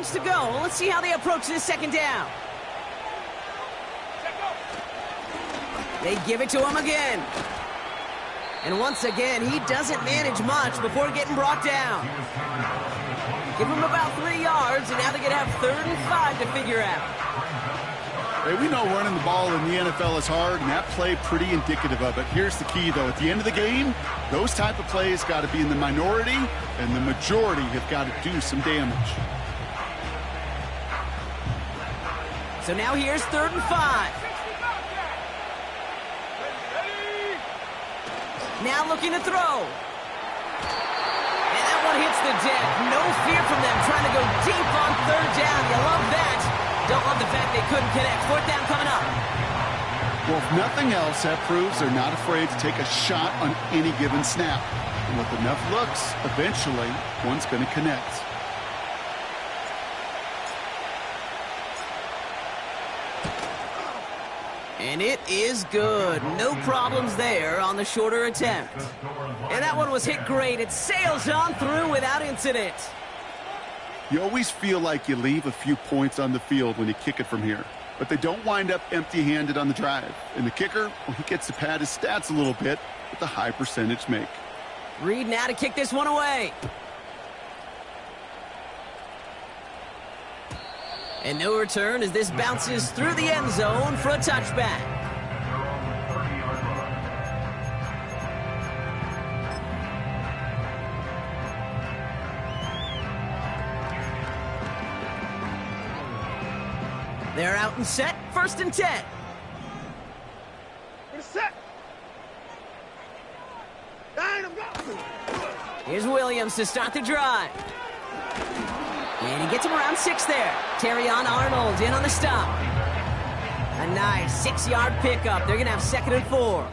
yards to go. Let's see how they approach this second down. They give it to him again. And once again, he doesn't manage much before getting brought down. Give him about 3 yards, and now they're going to have 3rd and 5 to figure out. Hey, we know running the ball in the NFL is hard, and that play pretty indicative of it. Here's the key, though. At the end of the game, those type of plays got to be in the minority, and the majority have got to do some damage. So now here's 3rd and 5. Now looking to throw. And that one hits the deck. No fear from them trying to go deep on 3rd down. You love that. Don't love the fact they couldn't connect. 4th down coming up. Well, if nothing else, that proves they're not afraid to take a shot on any given snap. And with enough looks, eventually, one's going to connect. And it is good. No problems there on the shorter attempt. And that one was hit great. It sails on through without incident. You always feel like you leave a few points on the field when you kick it from here. But they don't wind up empty-handed on the drive. And the kicker, well, he gets to pad his stats a little bit with a high percentage make. Reed now to kick this one away. And no return as this bounces through the end zone for a touchback. They're out and set. 1st and 10. Here's Williams to start the drive. And he gets him around 6 there. Terrion Arnold in on the stop. A nice 6-yard pickup. They're going to have 2nd and 4.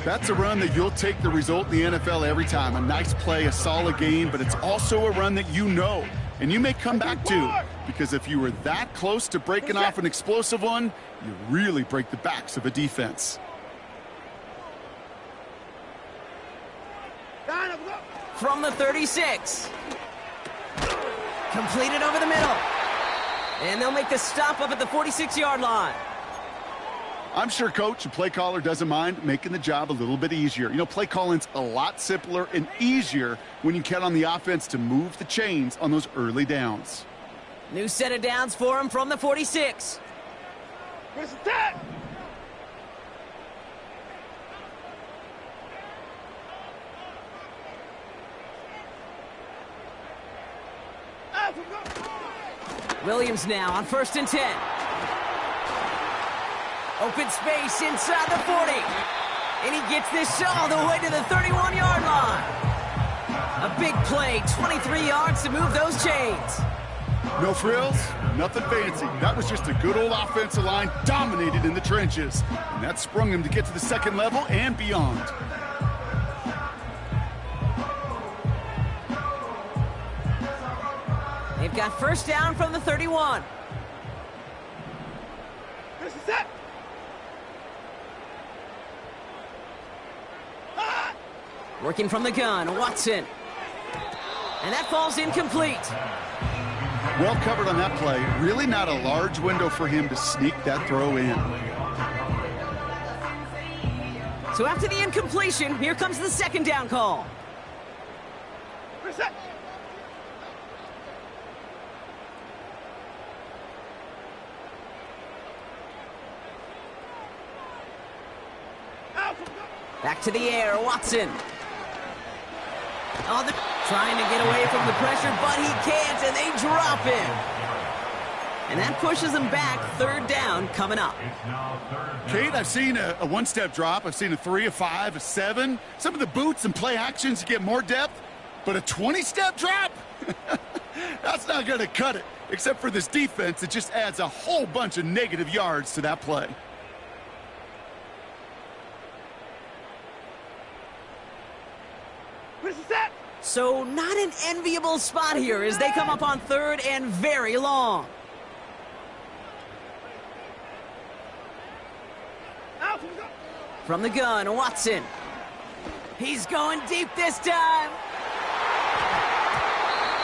That's a run that you'll take the result in the NFL every time. A nice play, a solid game, but it's also a run that you know. And you may come back to, because if you were that close to breaking off an explosive one, you really break the backs of a defense. From the 36. Completed over the middle. And they'll make the stop up at the 46-yard line. I'm sure coach and play caller doesn't mind making the job a little bit easier. You know, play calling's a lot simpler and easier when you count on the offense to move the chains on those early downs. New set of downs for him from the 46. Where's that? Williams now on 1st and 10. Open space inside the 40. And he gets this all the way to the 31-yard line. A big play, 23 yards to move those chains. No frills, nothing fancy. That was just a good old offensive line dominated in the trenches. And that sprung him to get to the 2nd level and beyond. They've got 1st down from the 31. This is it. Working from the gun, Watson. And that falls incomplete. Well covered on that play. Really not a large window for him to sneak that throw in. So after the incompletion, here comes the 2nd down call. Reset. Back to the air, Watson. Oh, they're trying to get away from the pressure, but he can't, and they drop him. And that pushes them back. 3rd down coming up. Kate, I've seen a one-step drop. I've seen a 3, a 5, a 7. Some of the boots and play actions, you get more depth. But a 20-step drop? That's not going to cut it. Except for this defense, it just adds a whole bunch of negative yards to that play. So not an enviable spot here as they come up on 3rd and very long. From the gun, Watson. He's going deep this time.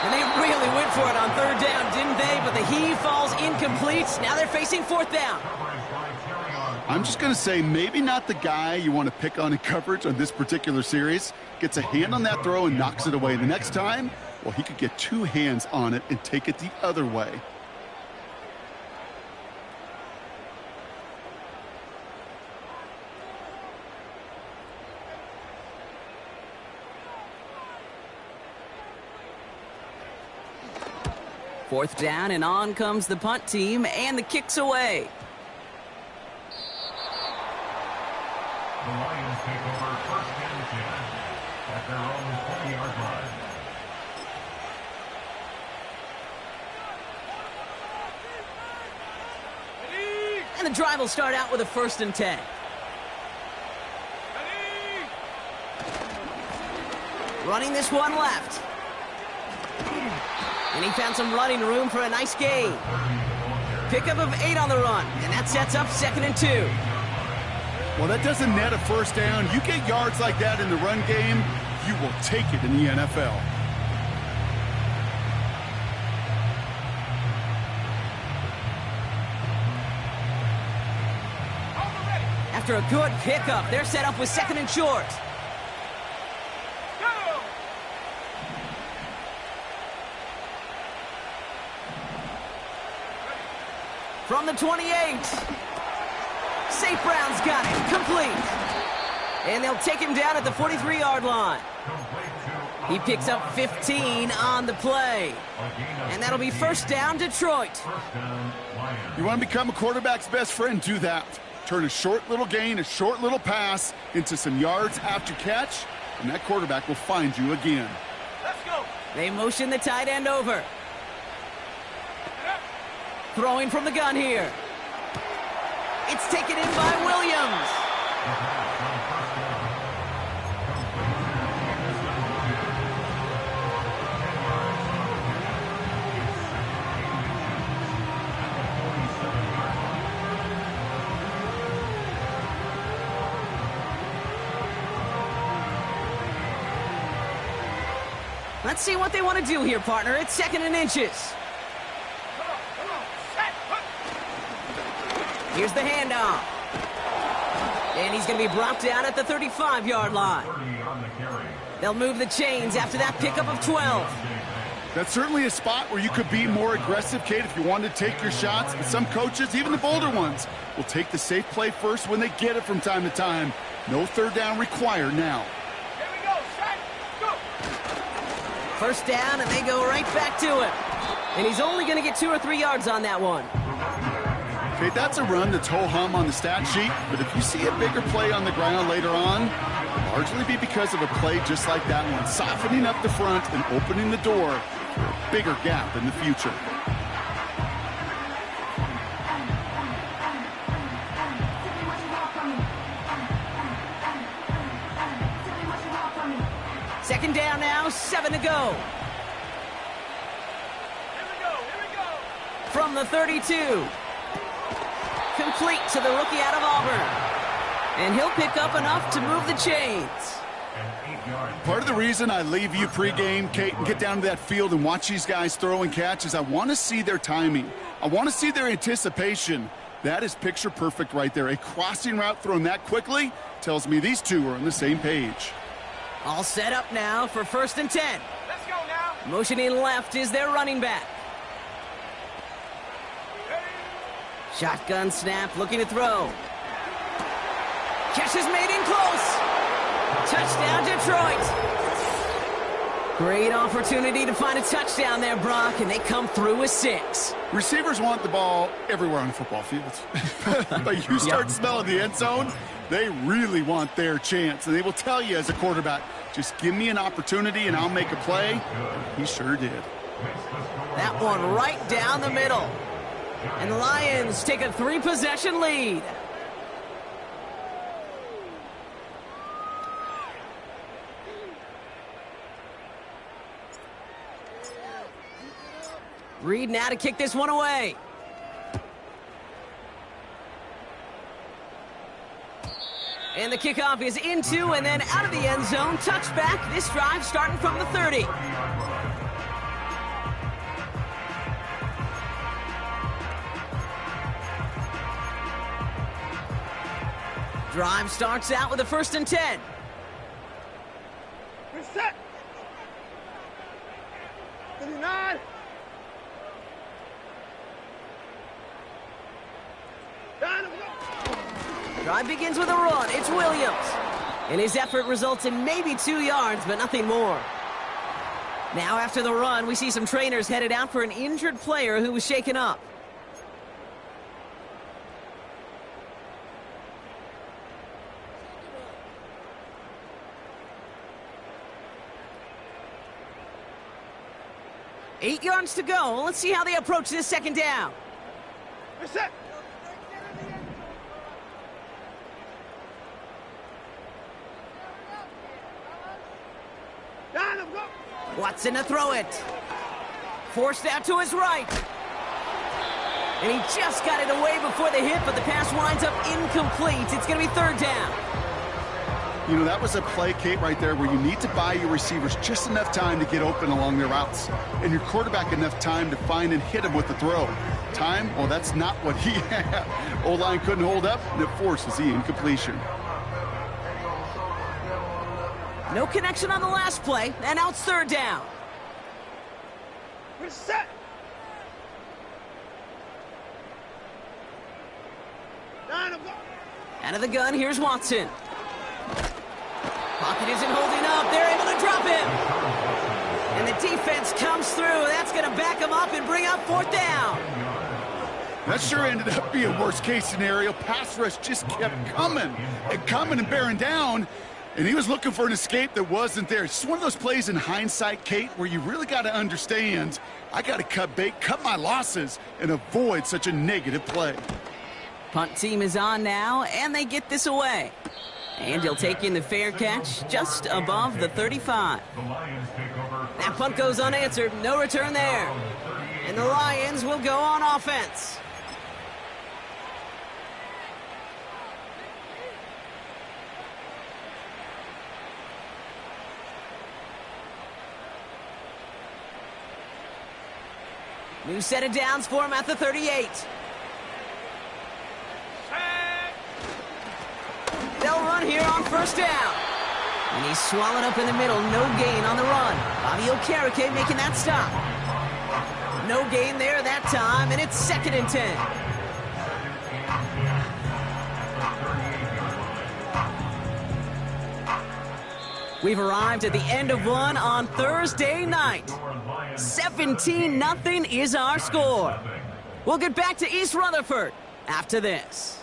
And they really went for it on third down, didn't they? But the heave falls incomplete. Now they're facing fourth down. I'm just going to say maybe not the guy you want to pick on in coverage on this particular series. Gets a hand on that throw and knocks it away. The next time, well, he could get two hands on it and take it the other way. Fourth down, and on comes the punt team, and the kick's away. The Lions take over first and 10 at their own 20-yard line. And the drive will start out with a first and 10. Running this one left. And he found some running room for a nice gain. Pickup of 8 on the run, and that sets up 2nd and 2. Well, that doesn't net a first down. You get yards like that in the run game, you will take it in the NFL. After a good pickup, they're set up with 2nd and short. From the 28. St. Brown's got it. Complete. And they'll take him down at the 43-yard line. He picks up 15 on the play. And that'll be first down, Detroit. You want to become a quarterback's best friend? Do that. Turn a short little gain, a short little pass into some yards after catch, and that quarterback will find you again. Let's go. They motion the tight end over. Throwing from the gun here. It's taken in by Williams. Let's see what they want to do here, partner. It's 2nd and inches. Here's the handoff. And he's going to be brought down at the 35-yard line. They'll move the chains after that pickup of 12. That's certainly a spot where you could be more aggressive, Kate, if you wanted to take your shots. And some coaches, even the bolder ones, will take the safe play first when they get it from time to time. No third down required now. Here we go. Set. Go. First down, and they go right back to him. And he's only going to get 2 or 3 yards on that one. Okay, that's a run that's ho-hum on the stat sheet, but if you see a bigger play on the ground later on, it'll largely be because of a play just like that one, softening up the front and opening the door for a bigger gap in the future. Second down now, 7 to go. Here we go. From the 32. Complete to the rookie out of Auburn. And he'll pick up enough to move the chains. Part of the reason I leave you pregame, Kate, and get down to that field and watch these guys throw and catch is I want to see their timing. I want to see their anticipation. That is picture perfect right there. A crossing route thrown that quickly tells me these two are on the same page. All set up now for 1st and 10. Let's go now. Motioning left is their running back. Shotgun snap, looking to throw. Catch is made in close. Touchdown, Detroit. Great opportunity to find a touchdown there, Brock, and they come through with 6. Receivers want the ball everywhere on the football field. But you start smelling the end zone, they really want their chance. And they will tell you as a quarterback, just give me an opportunity and I'll make a play. He sure did. That one right down the middle. And the Lions take a 3-possession lead. Reed now to kick this one away. And the kickoff is into and then out of the end zone. Touchback. This drive starting from the 30. Drive starts out with a 1st and 10. Reset. 59. Drive begins with a run. It's Williams. And his effort results in maybe 2 yards, but nothing more. Now after the run, we see some trainers headed out for an injured player who was shaken up. Eight yards to go. Let's see how they approach this 2nd down. Reset. Watson to throw it. Forced out to his right. And he just got it away before the hit, but the pass winds up incomplete. It's going to be 3rd down. You know, that was a play, Kate, right there where you need to buy your receivers just enough time to get open along their routes. And your quarterback enough time to find and hit him with the throw. Time? Well, that's not what he had. O-line couldn't hold up, and it forces the incompletion. No connection on the last play, and now it's 3rd down. Reset. Out of the gun, here's Watson. Pocket isn't holding up. They're able to drop him. And the defense comes through. That's going to back him up and bring up 4th down. That sure ended up being a worst-case scenario. Pass rush just kept coming and bearing down. And he was looking for an escape that wasn't there. It's one of those plays in hindsight, Kate, where you really got to understand, I got to cut bait, cut my losses, and avoid such a negative play. Punt team is on now, and they get this away. And he'll take in the fair catch just above the 35. That punt goes unanswered. No return there. And the Lions will go on offense. New set of downs for him at the 38. They'll run here on 1st down. And he's swallowed up in the middle. No gain on the run. Bobby Okereke making that stop. No gain there that time, and it's 2nd and 10. We've arrived at the end of one on Thursday night. 17-0 is our score. We'll get back to East Rutherford after this.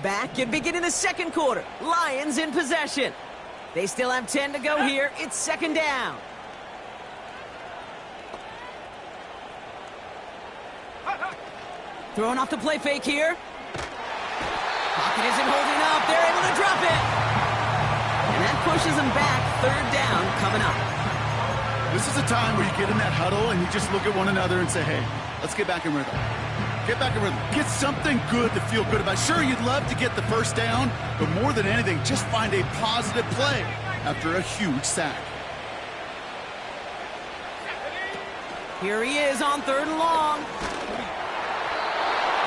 Back and beginning the 2nd quarter. Lions in possession. They still have 10 to go here. It's 2nd down. Throwing off the play fake here. Pocket isn't holding up. They're able to drop it. And that pushes them back. 3rd down coming up. This is a time where you get in that huddle and you just look at one another and say, hey, let's get back in rhythm. Get back in rhythm. Get something good to feel good about. Sure, you'd love to get the 1st down, but more than anything, just find a positive play after a huge sack. Here he is on 3rd and long.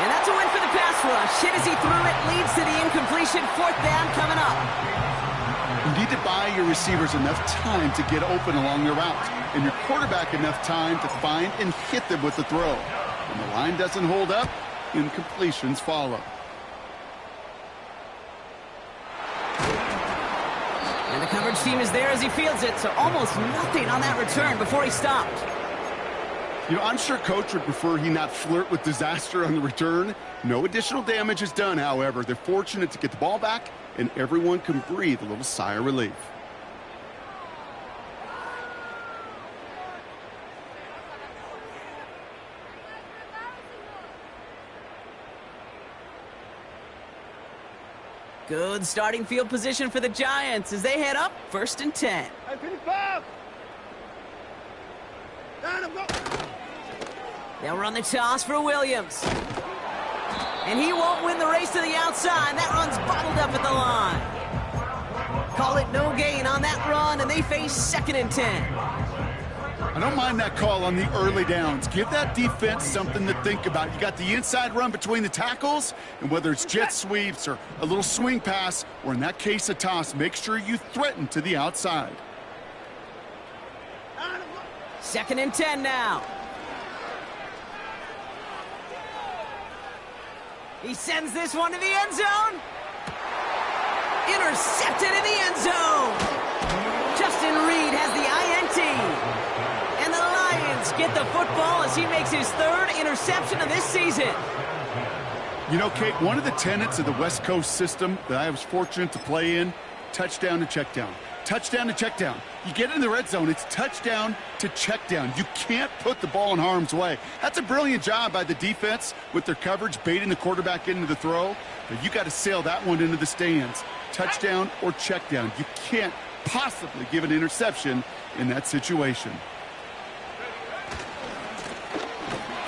And that's a win for the pass rush. Hit as he threw it, leads to the incompletion. 4th down coming up. You need to buy your receivers enough time to get open along their route, and your quarterback enough time to find and hit them with the throw. When the line doesn't hold up, incompletions follow. And the coverage team is there as he fields it, so almost nothing on that return before he stopped. You know, I'm sure Coach would prefer he not flirt with disaster on the return. No additional damage is done, however. They're fortunate to get the ball back, and everyone can breathe a little sigh of relief. Good starting field position for the Giants as they head up 1st and 10. Hey, 55. Down and go. They'll run the toss for Williams. And he won't win the race to the outside. That run's bottled up at the line. Call it no gain on that run, and they face 2nd and 10. I don't mind that call on the early downs. Give that defense something to think about. You got the inside run between the tackles, and whether it's jet sweeps or a little swing pass, or in that case a toss, make sure you threaten to the outside. 2nd and 10 now. He sends this one to the end zone. Intercepted in the end zone. Justin Reed has the INT. And the Lions get the football as he makes his 3rd interception of this season. You know, Kate, one of the tenets of the West Coast system that I was fortunate to play in, touchdown to check down. Touchdown to check down. You get in the red zone, it's touchdown to check down. You can't put the ball in harm's way. That's a brilliant job by the defense with their coverage, baiting the quarterback into the throw. But you got to sail that one into the stands. Touchdown or check down. You can't possibly give an interception in that situation.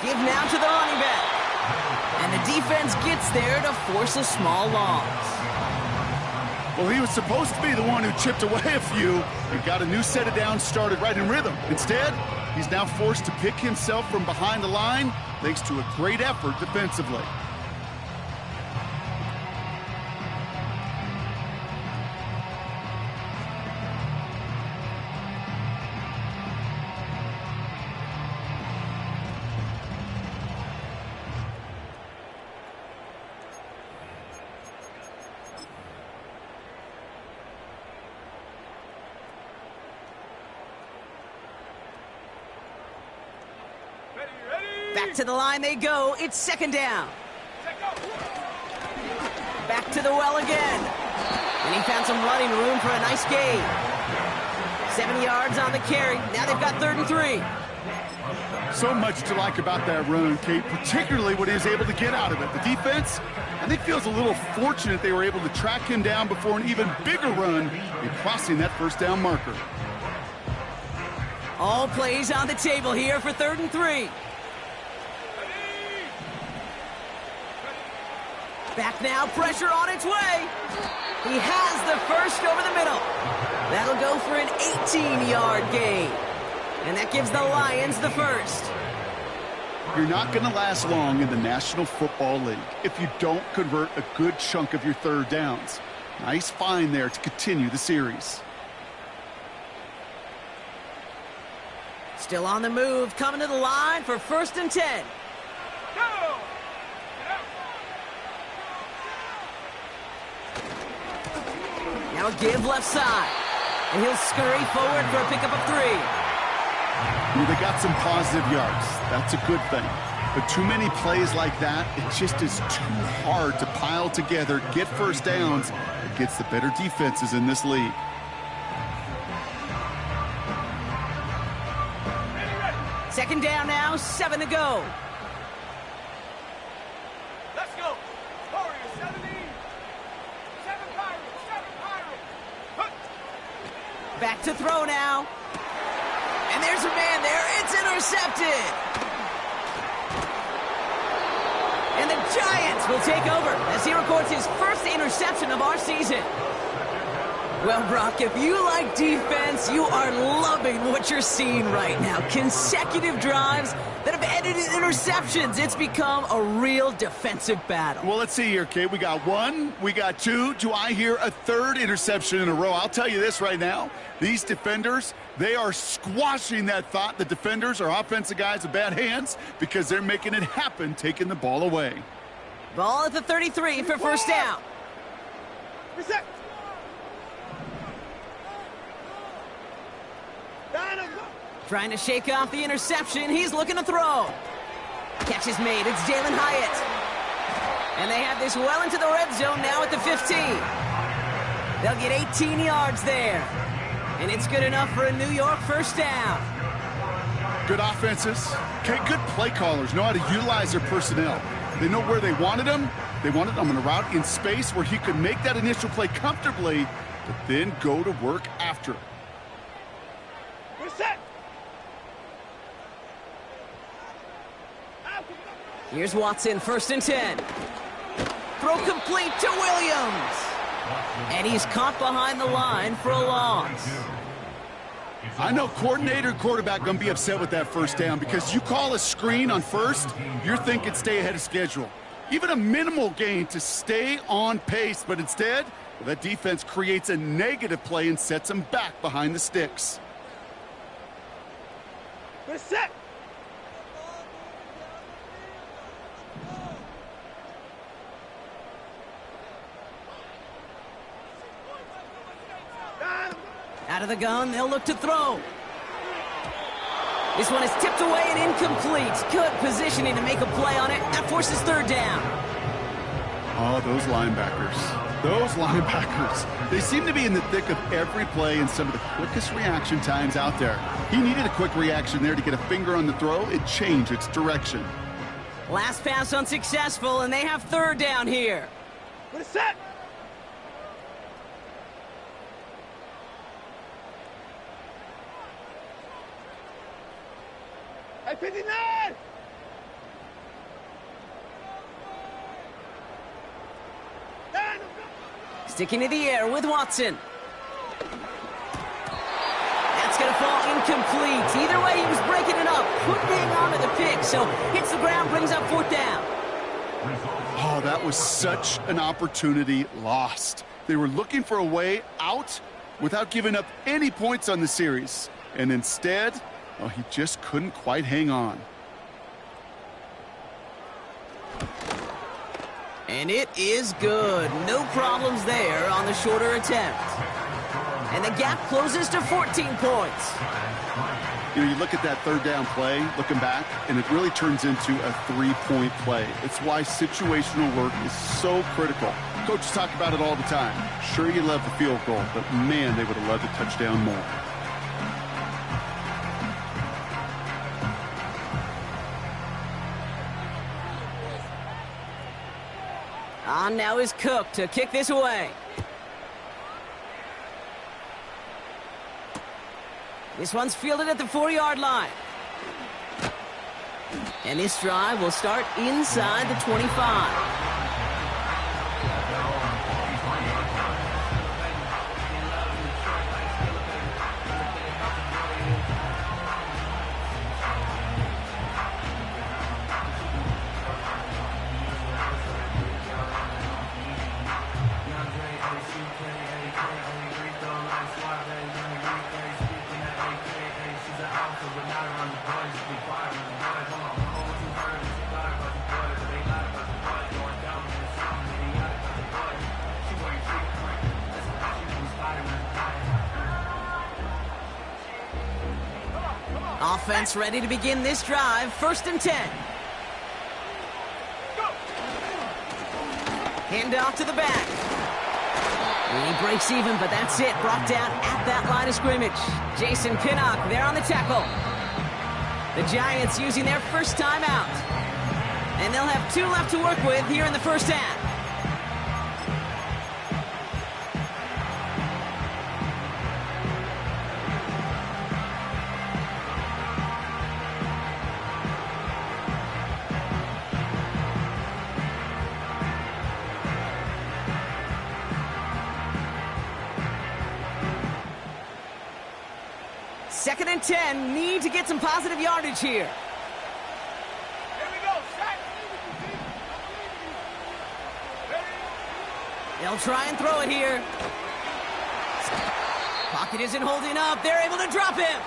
Give now to the running back. And the defense gets there to force a small loss. Well, he was supposed to be the one who chipped away a few and got a new set of downs started right in rhythm. Instead, he's now forced to pick himself from behind the line thanks to a great effort defensively. Back to the line they go. It's 2nd down. Back to the well again. And he found some running room for a nice gain. 7 yards on the carry. Now they've got 3rd and 3. So much to like about that run, Kate, particularly what he was able to get out of it. The defense, I think, feels a little fortunate they were able to track him down before an even bigger run in crossing that 1st down marker. All plays on the table here for 3rd and 3. Back now, pressure on its way. He has the first over the middle. That'll go for an 18-yard gain. And that gives the Lions the first. You're not going to last long in the National Football League if you don't convert a good chunk of your 3rd downs. Nice find there to continue the series. Still on the move, coming to the line for 1st and 10. Go! Now a give left side. And he'll scurry forward for a pickup of 3. Well, they got some positive yards. That's a good thing. But too many plays like that, it just is too hard to pile together, get 1st downs against the better defenses in this league. Second down now, 7 to go. Let's go. Warriors 17. 7 Pirates. 7 Pirates. Back to throw now. And there's a man there. It's intercepted. And the Giants will take over as he records his 1st interception of our season. Well, Brock, if you like defense, you are loving what you're seeing right now. Consecutive drives that have ended in interceptions. It's become a real defensive battle. Well, let's see here, Kate. We got 1, we got 2. Do I hear a 3rd interception in a row? I'll tell you this right now. These defenders, they are squashing that thought. The defenders are offensive guys with bad hands because they're making it happen, taking the ball away. Ball at the 33 for 1st down. Reset. Down and go. Trying to shake off the interception. He's looking to throw. Catch is made. It's Jalen Hyatt. And they have this well into the red zone now at the 15. They'll get 18 yards there. And it's good enough for a New York 1st down. Good offenses. Okay, good play callers know how to utilize their personnel. They know where they wanted them. They wanted them on a route in space where he could make that initial play comfortably, but then go to work after it. Reset. Here's Watson, 1st and 10. Throw complete to Williams. And he's caught behind the line for a loss. I know coordinator and quarterback going to be upset with that first down because you call a screen on first, you're thinking stay ahead of schedule. Even a minimal gain to stay on pace, but instead, well, that defense creates a negative play and sets them back behind the sticks. Reset. Out of the gun, they'll look to throw. This one is tipped away and incomplete. Good positioning to make a play on it. That forces 3rd down. Oh, those linebackers. Those linebackers. They seem to be in the thick of every play and some of the quickest reaction times out there. He needed a quick reaction there to get a finger on the throw and change its direction. Last pass unsuccessful, and they have 3rd down here. Reset. Hey, 59! Sticking to the air with Watson. That's going to fall incomplete. Either way, he was breaking it up. Couldn't hang on to the pick, so hits the ground, brings up 4th down. Oh, that was such an opportunity lost. They were looking for a way out without giving up any points on the series. And instead, oh, he just couldn't quite hang on. And it is good. No problems there on the shorter attempt. And the gap closes to 14 points. You know, you look at that 3rd down play, looking back, and it really turns into a 3-point play. It's why situational work is so critical. Coaches talk about it all the time. Sure, you love the field goal, but man, they would have loved a touchdown more. On now is Cook to kick this away. This one's fielded at the 4-yard line. And this drive will start inside the 25. Offense ready to begin this drive. 1st and 10. Hand off to the back. And he breaks even, but that's it. Brought down at that line of scrimmage. Jason Pinnock there on the tackle. The Giants using their first timeout. And they'll have 2 left to work with here in the first half. Second and 10, need to get some positive yardage here. Here we go, set. They'll try and throw it here. Pocket isn't holding up. They're able to drop him.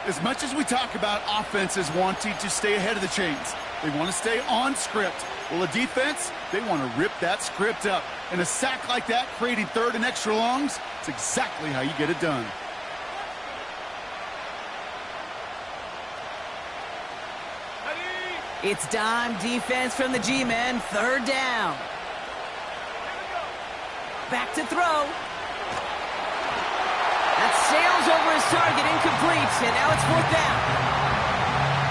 As much as we talk about offenses wanting to stay ahead of the chains, they want to stay on script. Well, a defense, they want to rip that script up. And a sack like that, creating 3rd and extra longs, it's exactly how you get it done. It's dime defense from the G-men. 3rd down. Back to throw. That sails over his target, incomplete, and now it's 4th down.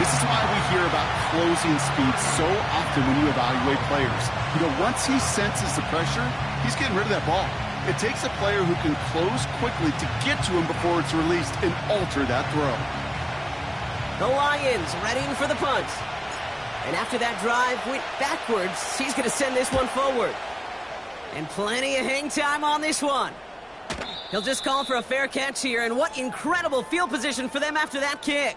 This is why we hear about closing speed so often when you evaluate players. You know, once he senses the pressure, he's getting rid of that ball. It takes a player who can close quickly to get to him before it's released and alter that throw. The Lions readying for the punt. And after that drive went backwards, he's going to send this one forward. And plenty of hang time on this one. He'll just call for a fair catch here, and what incredible field position for them after that kick.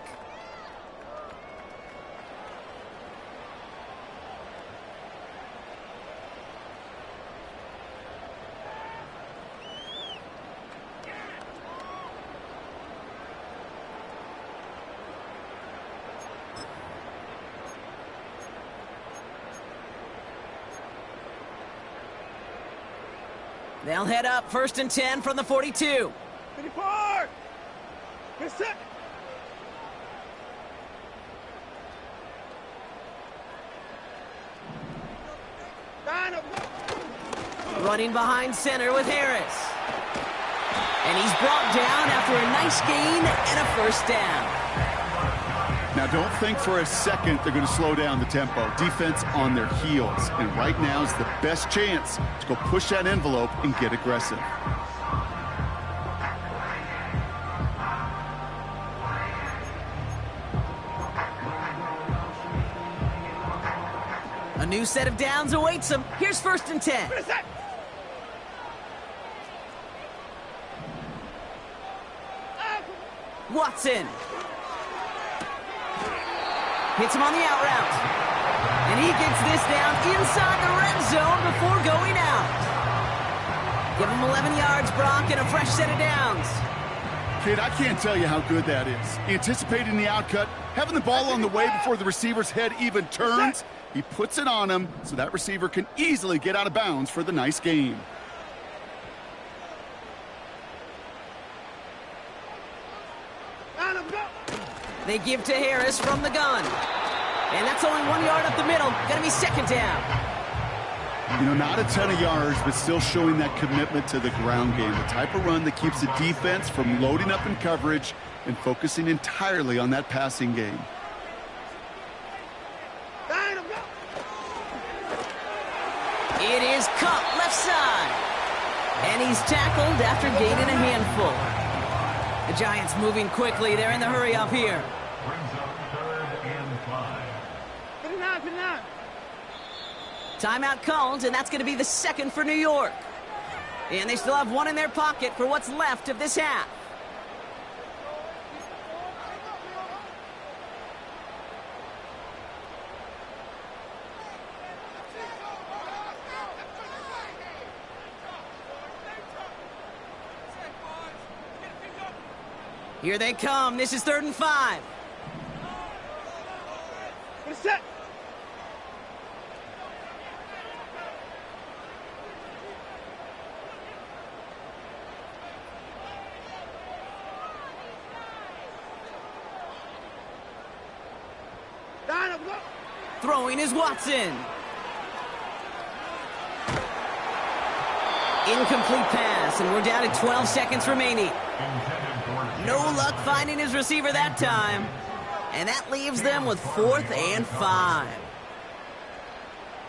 They'll head up 1st and 10 from the 42. 54! Get set! Line up, go! Running behind center with Harris. And he's brought down after a nice gain and a first down. Now, don't think for a second they're going to slow down the tempo. Defense on their heels. And right now is the best chance to go push that envelope and get aggressive. A new set of downs awaits him. Here's 1st and 10. Get set! Watson. Hits him on the out route. And he gets this down inside the red zone before going out. Give him 11 yards, Brock, and a fresh set of downs. Kid, I can't tell you how good that is. Anticipating the outcut, having the ball on the way before the receiver's head even turns. He puts it on him so that receiver can easily get out of bounds for the nice gain. Line up, go! They give to Harris from the gun. And that's only 1 yard up the middle. Gonna be 2nd down. You know, not a ton of yards, but still showing that commitment to the ground game. The type of run that keeps the defense from loading up in coverage and focusing entirely on that passing game. Line up, go! It is Cup left side. And he's tackled after gaining a handful. The Giants moving quickly. They're in the hurry up here. Brings up 3rd and 5. 59, 59. Timeout called, and that's going to be the 2nd for New York. And they still have one in their pocket for what's left of this half. Here they come. This is 3rd and 5. Get set! Line up, go! Throwing is Watson. Incomplete pass, and we're down to 12 seconds remaining. No luck finding his receiver that time. And that leaves them with 4th and 5.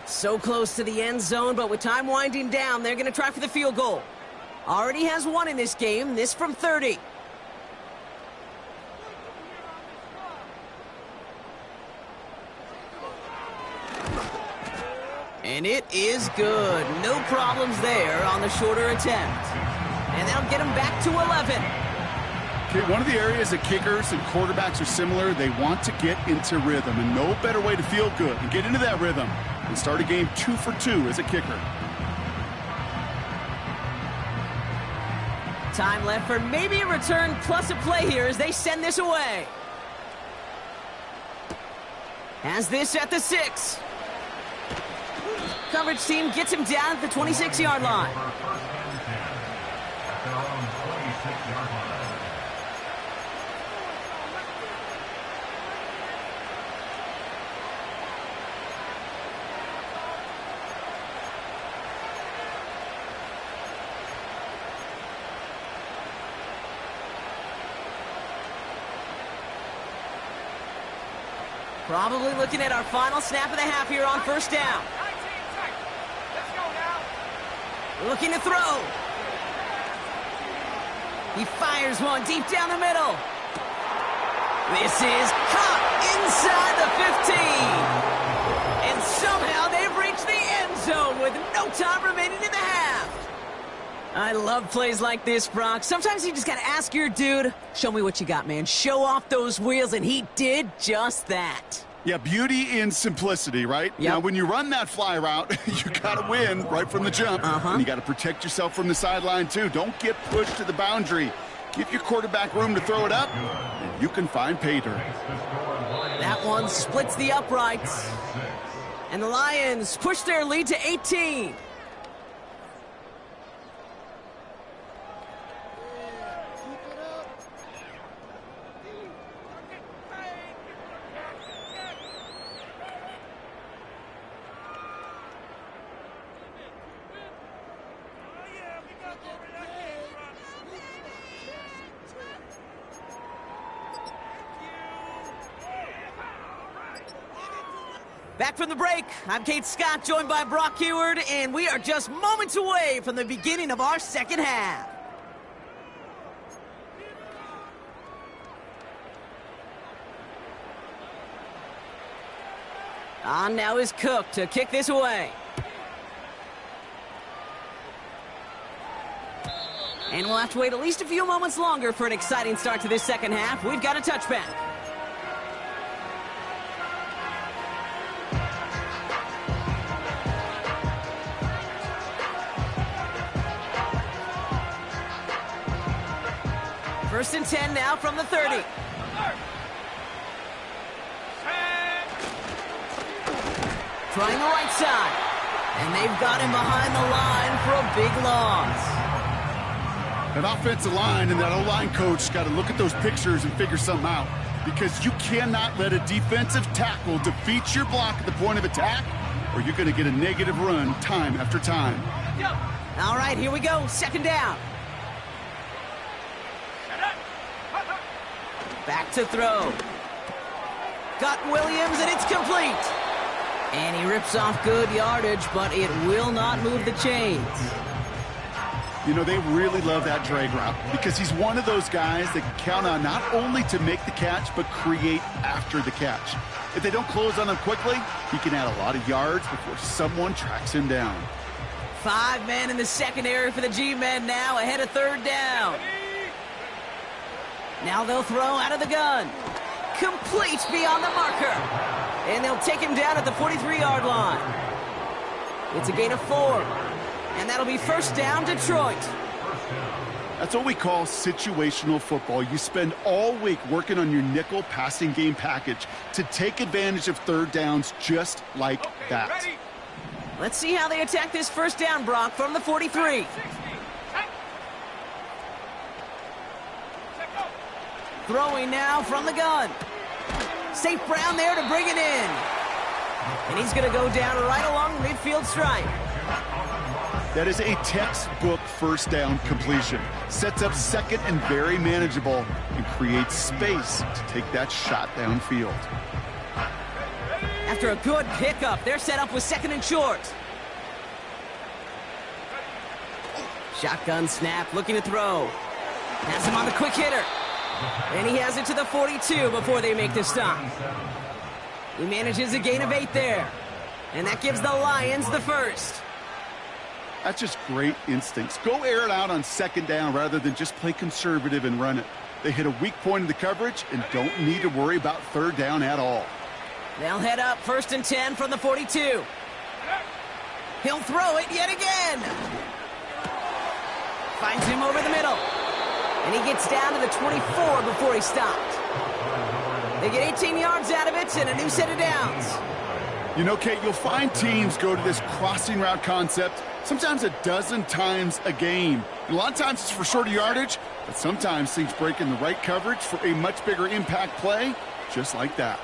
So close to the end zone, but with time winding down, they're going to try for the field goal. Already has one in this game, this from 30. And it is good. No problems there on the shorter attempt. And that'll get him back to 11. Okay, one of the areas that kickers and quarterbacks are similar, they want to get into rhythm, and no better way to feel good and get into that rhythm and start a game 2 for 2 as a kicker. Time left for maybe a return plus a play here as they send this away. Has this at the 6. Coverage team gets him down at the 26-yard line. At their own 26-yard line. Probably looking at our final snap of the half here on 1st down. 19 seconds. Let's go now. Looking to throw. He fires one deep down the middle. This is caught inside the 15. zone with no time remaining in the half. I love plays like this, Brock. Sometimes you just got to ask your dude, show me what you got, man. Show off those wheels, and he did just that. Yeah, beauty in simplicity, right? Yep. Now, when you run that fly route, you got to win right from the jump. And you got to protect yourself from the sideline, too. Don't get pushed to the boundary. Give your quarterback room to throw it up, and you can find pay dirt. That one splits the uprights. And the Lions push their lead to 18. Back from the break, I'm Kate Scott, joined by Brock Huard, and we are just moments away from the beginning of our second half. On now is Cook to kick this away. And we'll have to wait at least a few moments longer for an exciting start to this second half. We've got a touchback. First and 10 now from the 30. Trying the right side. And they've got him behind the line for a big loss. That offensive line and that O-line coach got to look at those pictures and figure something out, because you cannot let a defensive tackle defeat your block at the point of attack, or you're going to get a negative run time after time. All right, here we go. Second down. Back to throw. Got Williams, and it's complete. And he rips off good yardage, but it will not move the chains. You know, they really love that drag route because he's one of those guys that can count on not only to make the catch, but create after the catch. If they don't close on him quickly, he can add a lot of yards before someone tracks him down. 5 men in the secondary for the G-men now, ahead of third down. Now they'll throw out of the gun. Complete beyond the marker. And they'll take him down at the 43-yard line. It's a gain of 4. And that'll be first down, Detroit. That's what we call situational football. You spend all week working on your nickel passing game package to take advantage of third downs just like that. Let's see how they attack this first down, Brock, from the 43. Throwing now from the gun. St. Brown there to bring it in. And he's going to go down right along the midfield stripe. That is a textbook first down completion. Sets up second and very manageable and creates space to take that shot downfield. After a good pickup, they're set up with second and short. Shotgun snap, looking to throw. Has him on the quick hitter. And he has it to the 42 before they make the stop. He manages a gain of 8 there. And that gives the Lions the first. That's just great instincts. Go air it out on second down rather than just play conservative and run it. They hit a weak point in the coverage and don't need to worry about third down at all. They'll head up first and 10 from the 42. He'll throw it yet again. Finds him over the middle. And he gets down to the 24 before he stopped. They get 18 yards out of it and a new set of downs. You know, Kate, you'll find teams go to this crossing route concept sometimes a dozen times a game. A lot of times it's for shorter yardage, but sometimes things break in the right coverage for a much bigger impact play, just like that.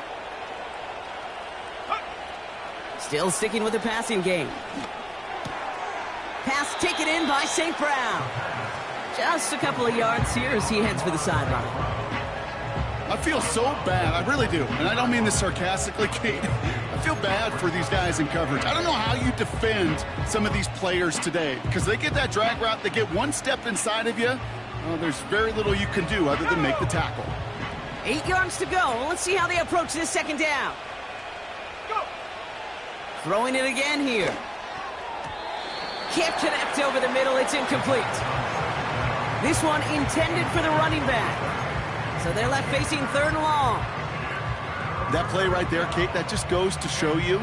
Still sticking with the passing game. Pass taken in by St. Brown. Just a couple of yards here as he heads for the sideline. I feel so bad. I really do. And I don't mean this sarcastically, Kate. I feel bad for these guys in coverage. I don't know how you defend some of these players today because they get that drag route, they get one step inside of you. Well, there's very little you can do other than make the tackle. 8 yards to go. Let's see how they approach this second down. Throwing it again here. Can't connect over the middle. It's incomplete. This one intended for the running back. So they're left facing 3rd and long. That play right there, Kate, that just goes to show you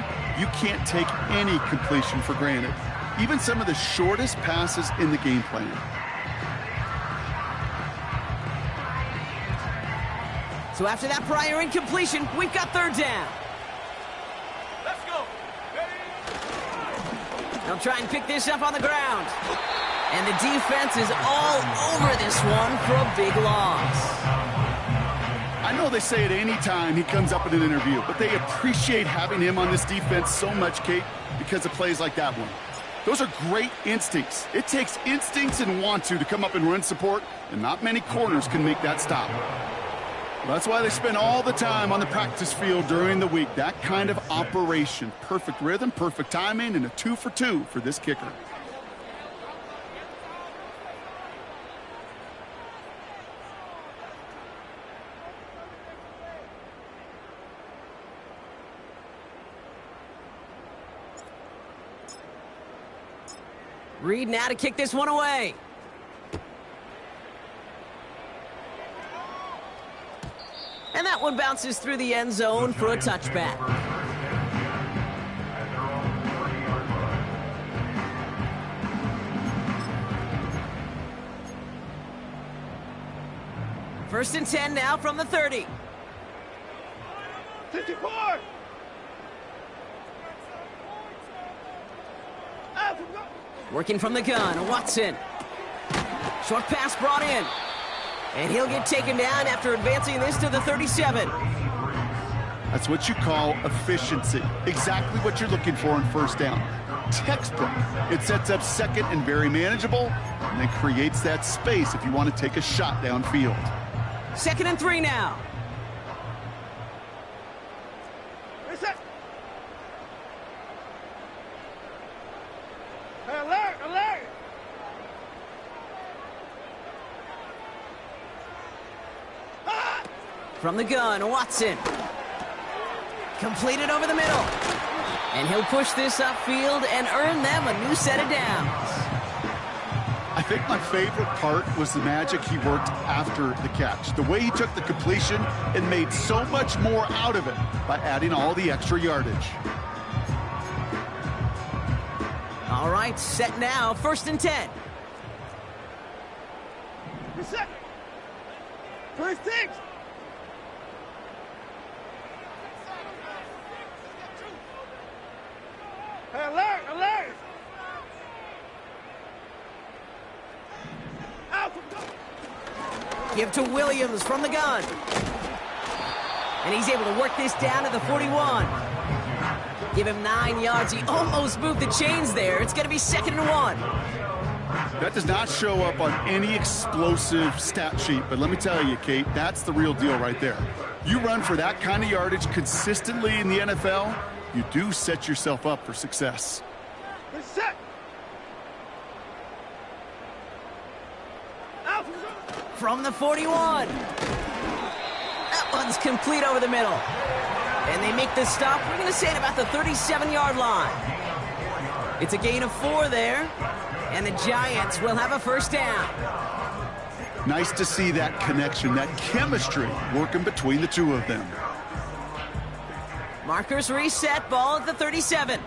can't take any completion for granted. Even some of the shortest passes in the game plan. So after that prior incompletion, we've got 3rd down. Let's go. Ready? They'll try and pick this up on the ground. And the defense is all over this one for a big loss. I know they say it any time he comes up in an interview, but they appreciate having him on this defense so much, Kate, because of plays like that one. Those are great instincts. It takes instincts and want to come up and run support, and not many corners can make that stop. That's why they spend all the time on the practice field during the week. That kind of operation. Perfect rhythm, perfect timing, and a 2 for 2 for this kicker. Reed now to kick this one away. And that one bounces through the end zone for a touchback. First and 10 now from the 30. 54. Working from the gun, Watson. Short pass brought in. And he'll get taken down after advancing this to the 37. That's what you call efficiency. Exactly what you're looking for in 1st down. Textbook. It sets up 2nd and very manageable, and then creates that space if you want to take a shot downfield. 2nd and 3 now. Reset. Alert, alert. From the gun, Watson. Completed over the middle. And he'll push this upfield and earn them a new set of downs. I think my favorite part was the magic he worked after the catch. The way he took the completion and made so much more out of it by adding all the extra yardage. All right, set now, 1st and 10. Reset. First things. Alert, alert. Give to Williams from the gun. And he's able to work this down to the 41. Give him 9 yards. He almost moved the chains there. It's going to be 2nd and 1. That does not show up on any explosive stat sheet, but let me tell you, Kate, that's the real deal right there. You run for that kind of yardage consistently in the NFL, you do set yourself up for success. Reset. From the 41. That one's complete over the middle. And they make the stop, we're going to say at about the 37-yard line. It's a gain of 4 there. And the Giants will have a 1st down. Nice to see that connection, that chemistry working between the two of them. Markers reset, ball at the 37.